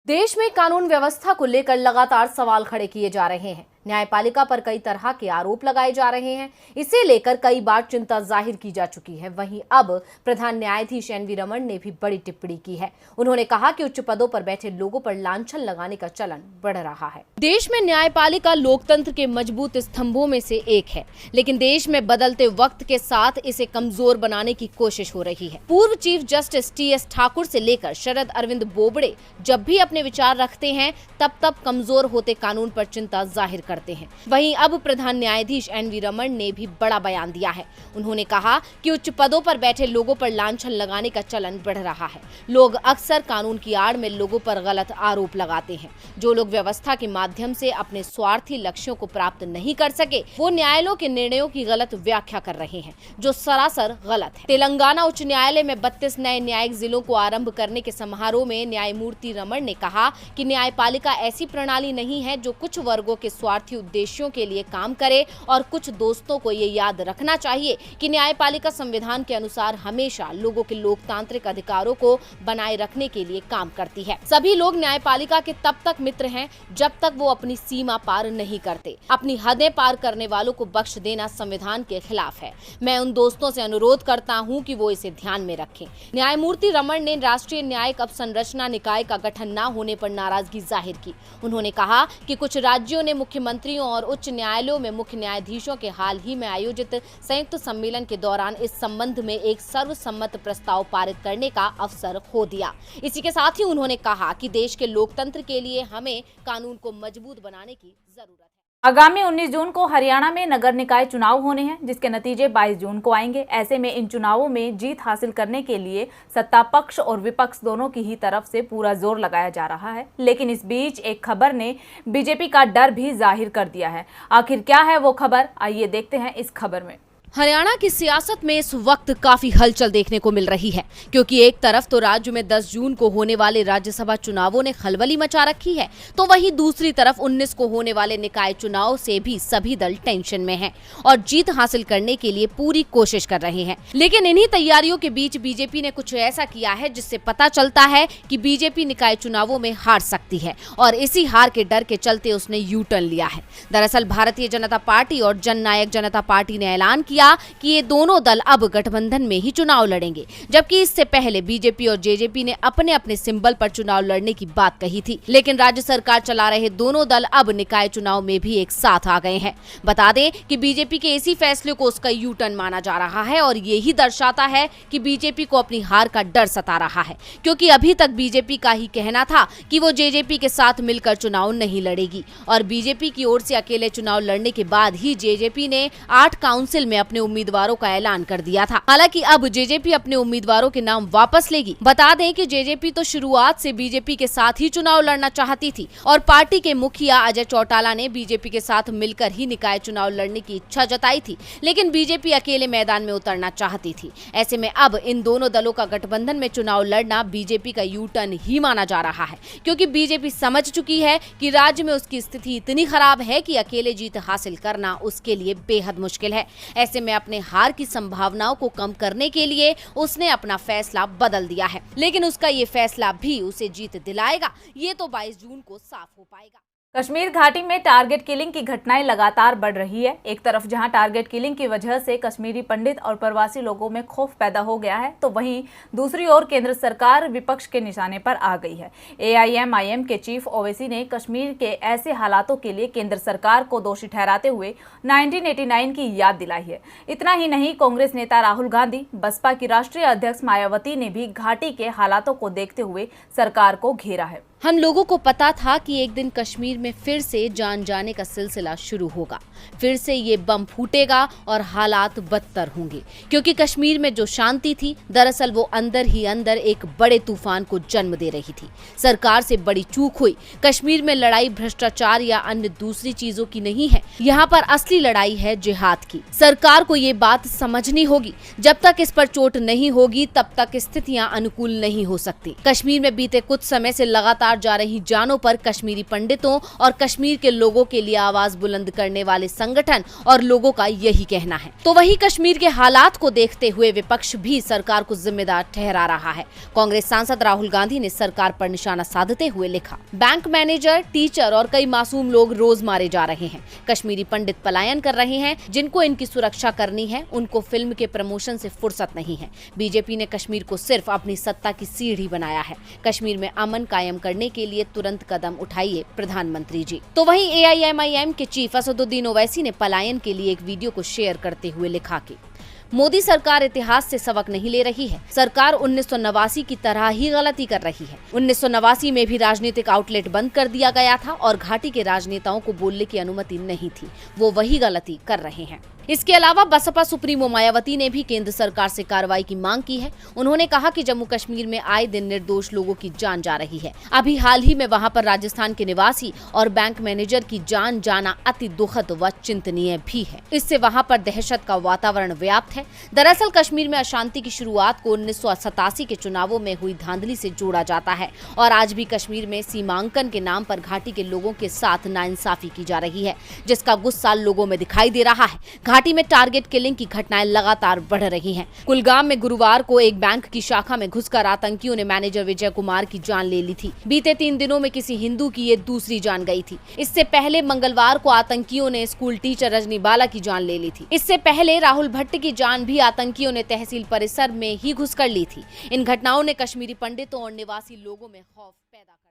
देश में कानून व्यवस्था को लेकर लगातार सवाल खड़े किए जा रहे हैं। न्यायपालिका पर कई तरह के आरोप लगाए जा रहे हैं। इसे लेकर कई बार चिंता जाहिर की जा चुकी है। वहीं अब प्रधान न्यायाधीश एन वी रमन ने भी बड़ी टिप्पणी की है। उन्होंने कहा कि उच्च पदों पर बैठे लोगों पर लांछन लगाने का चलन बढ़ रहा है। देश में न्यायपालिका लोकतंत्र के मजबूत स्तंभों में से एक है, लेकिन देश में बदलते वक्त के साथ इसे कमजोर बनाने की कोशिश हो रही है। पूर्व चीफ जस्टिस टी.एस. ठाकुर से लेकर शरद अरविंद बोबड़े जब भी अपने विचार रखते हैं तब कमजोर होते कानून पर चिंता जाहिर करते हैं। वहीं अब प्रधान न्यायाधीश एन वी रमन ने भी बड़ा बयान दिया है। उन्होंने कहा कि उच्च पदों पर बैठे लोगों पर लांछन लगाने का चलन बढ़ रहा है। लोग अक्सर कानून की आड़ में लोगों पर गलत आरोप लगाते हैं। जो लोग व्यवस्था के माध्यम से अपने स्वार्थी लक्ष्यों को प्राप्त नहीं कर सके, वो न्यायालयों के निर्णयों की गलत व्याख्या कर रहे हैं, जो सरासर गलत है। तेलंगाना उच्च न्यायालय में 32 नए न्यायिक जिलों को आरंभ करने के समारोह में न्यायमूर्ति रमन ने कहा कि न्यायपालिका ऐसी प्रणाली नहीं है जो कुछ वर्गों के स्वार्थी उद्देश्यों के लिए काम करे, और कुछ दोस्तों को ये याद रखना चाहिए कि न्यायपालिका संविधान के अनुसार हमेशा लोगों के लोकतांत्रिक अधिकारों को बनाए रखने के लिए काम करती है। सभी लोग न्यायपालिका के तब तक मित्र हैं जब तक वो अपनी सीमा पार नहीं करते। अपनी हदें पार करने वालों को बख्श देना संविधान के खिलाफ है। मैं उन दोस्तों से अनुरोध करता हूं कि वो इसे ध्यान में रखें। न्यायमूर्ति रमन ने राष्ट्रीय न्यायिक अवसंरचना निकाय का गठन न होने पर नाराजगी जाहिर की। उन्होंने कहा कि कुछ राज्यों ने मुख्यमंत्रियों और उच्च न्यायालयों में मुख्य न्यायाधीशों के हाल ही में आयोजित संयुक्त सम्मेलन के दौरान इस संबंध में एक सर्वसम्मत प्रस्ताव पारित करने का अवसर खो दिया। इसी के साथ ही उन्होंने कहा कि देश के लोकतंत्र के लिए हमें कानून को मजबूत बनाने की जरूरत है। आगामी 19 जून को हरियाणा में नगर निकाय चुनाव होने हैं, जिसके नतीजे 22 जून को आएंगे। ऐसे में इन चुनावों में जीत हासिल करने के लिए सत्ता पक्ष और विपक्ष दोनों की ही तरफ से पूरा जोर लगाया जा रहा है। लेकिन इस बीच एक खबर ने बीजेपी का डर भी जाहिर कर दिया है। आखिर क्या है वो खबर, आइए देखते हैं इस खबर में। हरियाणा की सियासत में इस वक्त काफी हलचल देखने को मिल रही है, क्योंकि एक तरफ तो राज्य में 10 जून को होने वाले राज्यसभा चुनावों ने खलबली मचा रखी है, तो वहीं दूसरी तरफ 19 को होने वाले निकाय चुनाव से भी सभी दल टेंशन में हैं और जीत हासिल करने के लिए पूरी कोशिश कर रहे हैं। लेकिन इन्हीं तैयारियों के बीच बीजेपी ने कुछ ऐसा किया है जिससे पता चलता है कि बीजेपी निकाय चुनावों में हार सकती है, और इसी हार के डर के चलते उसने यू टर्न लिया है। दरअसल भारतीय जनता पार्टी और जननायक जनता पार्टी ने ऐलान किया कि ये दोनों दल अब गठबंधन में ही चुनाव लड़ेंगे, जबकि इससे पहले बीजेपी और जेजेपी ने अपने अपने सिंबल पर चुनाव लड़ने की बात कही थी। लेकिन राज्य सरकार चला रहे दोनों दल अब निकाय चुनाव में भी एक साथ आ गए हैं। बता दें कि बीजेपी के इसी फैसले को उसका यू टर्न माना जा रहा है, और ये ही दर्शाता है कि बीजेपी को अपनी हार का डर सता रहा है, क्योंकि अभी तक बीजेपी का ही कहना था कि वो जेजेपी के साथ मिलकर चुनाव नहीं लड़ेगी, और बीजेपी की ओर से अकेले चुनाव लड़ने के बाद ही जेजेपी ने 8 काउंसिल में अपने उम्मीदवारों का ऐलान कर दिया था। हालांकि अब जेजेपी अपने उम्मीदवारों के नाम वापस लेगी। बता दें कि जेजेपी तो शुरुआत से बीजेपी के साथ ही चुनाव लड़ना चाहती थी, और पार्टी के मुखिया अजय चौटाला ने बीजेपी के साथ मिलकर ही निकाय चुनाव लड़ने की इच्छा जताई थी, लेकिन बीजेपी अकेले मैदान में उतरना चाहती थी। ऐसे में अब इन दोनों दलों का गठबंधन में चुनाव लड़ना बीजेपी का यू टर्न ही माना जा रहा है, क्योंकि बीजेपी समझ चुकी है कि राज्य में उसकी स्थिति इतनी खराब है कि अकेले जीत हासिल करना उसके लिए बेहद मुश्किल है। ऐसे में अपने हार की संभावनाओं को कम करने के लिए उसने अपना फैसला बदल दिया है, लेकिन उसका ये फैसला भी उसे जीत दिलाएगा, ये तो 22 जून को साफ हो पाएगा। कश्मीर घाटी में टारगेट किलिंग की घटनाएं लगातार बढ़ रही है। एक तरफ जहां टारगेट किलिंग की वजह से कश्मीरी पंडित और प्रवासी लोगों में खौफ पैदा हो गया है, तो वहीं दूसरी ओर केंद्र सरकार विपक्ष के निशाने पर आ गई है। एआईएमआईएम के चीफ ओवैसी ने कश्मीर के ऐसे हालातों के लिए केंद्र सरकार को दोषी ठहराते हुए 1989 की याद दिलाई है। इतना ही नहीं, कांग्रेस नेता राहुल गांधी, बसपा की राष्ट्रीय अध्यक्ष मायावती ने भी घाटी के हालातों को देखते हुए सरकार को घेरा है। हम लोगों को पता था कि एक दिन कश्मीर में फिर से जान जाने का सिलसिला शुरू होगा, फिर से ये बम फूटेगा और हालात बदतर होंगे, क्योंकि कश्मीर में जो शांति थी दरअसल वो अंदर ही अंदर एक बड़े तूफान को जन्म दे रही थी। सरकार से बड़ी चूक हुई। कश्मीर में लड़ाई भ्रष्टाचार या अन्य दूसरी चीजों की नहीं है, यहाँ पर असली लड़ाई है जिहाद की। सरकार को ये बात समझनी होगी। जब तक इस पर चोट नहीं होगी तब तक स्थितियां अनुकूल नहीं हो सकती। कश्मीर में बीते कुछ समय से लगातार लगातार जा रही जानों पर कश्मीरी पंडितों और कश्मीर के लोगों के लिए आवाज बुलंद करने वाले संगठन और लोगों का यही कहना है। तो वही कश्मीर के हालात को देखते हुए विपक्ष भी सरकार को जिम्मेदार ठहरा रहा है। कांग्रेस सांसद राहुल गांधी ने सरकार पर निशाना साधते हुए लिखा, बैंक मैनेजर, टीचर और कई मासूम लोग रोज मारे जा रहे हैं। कश्मीरी पंडित पलायन कर रहे हैं। जिनको इनकी सुरक्षा करनी है उनको फिल्म के प्रमोशन से फुर्सत नहीं है। बीजेपी ने कश्मीर को सिर्फ अपनी सत्ता की सीढ़ी बनाया है। कश्मीर में अमन कायम करने के लिए तुरंत कदम उठाइए प्रधानमंत्री जी। तो वहीं AIMIM के चीफ असदुद्दीन ओवैसी ने पलायन के लिए एक वीडियो को शेयर करते हुए लिखा कि मोदी सरकार इतिहास से सबक नहीं ले रही है। सरकार 1989 की तरह ही गलती कर रही है। 1989 में भी राजनीतिक आउटलेट बंद कर दिया गया था और घाटी के राजनेताओं को बोलने की अनुमति नहीं थी। वो वही गलती कर रहे हैं। इसके अलावा बसपा सुप्रीमो मायावती ने भी केंद्र सरकार से कार्रवाई की मांग की है। उन्होंने कहा कि जम्मू कश्मीर में आए दिन निर्दोष लोगों की जान जा रही है। अभी हाल ही में वहां पर राजस्थान के निवासी और बैंक मैनेजर की जान जाना अति दुखद व चिंतनीय भी है। इससे वहां पर दहशत का वातावरण व्याप्त है। दरअसल कश्मीर में अशांति की शुरुआत को 1987 के चुनावों में हुई धांधली से जोड़ा जाता है और आज भी कश्मीर में सीमांकन के नाम पर घाटी के लोगों के साथ नाइंसाफी की जा रही है, जिसका गुस्सा लोगों में दिखाई दे रहा है। घाटी में टारगेट किलिंग की घटनाएं लगातार बढ़ रही हैं। कुलगाम में गुरुवार को एक बैंक की शाखा में घुसकर आतंकियों ने मैनेजर विजय कुमार की जान ले ली थी। बीते 3 दिनों में किसी हिंदू की ये दूसरी जान गई थी। इससे पहले मंगलवार को आतंकियों ने स्कूल टीचर रजनी बाला की जान ले ली थी। इससे पहले राहुल भट्ट की जान भी आतंकियों ने तहसील परिसर में ही घुसकर ली थी। इन घटनाओं ने कश्मीरी पंडितों और निवासी लोगों में खौफ पैदा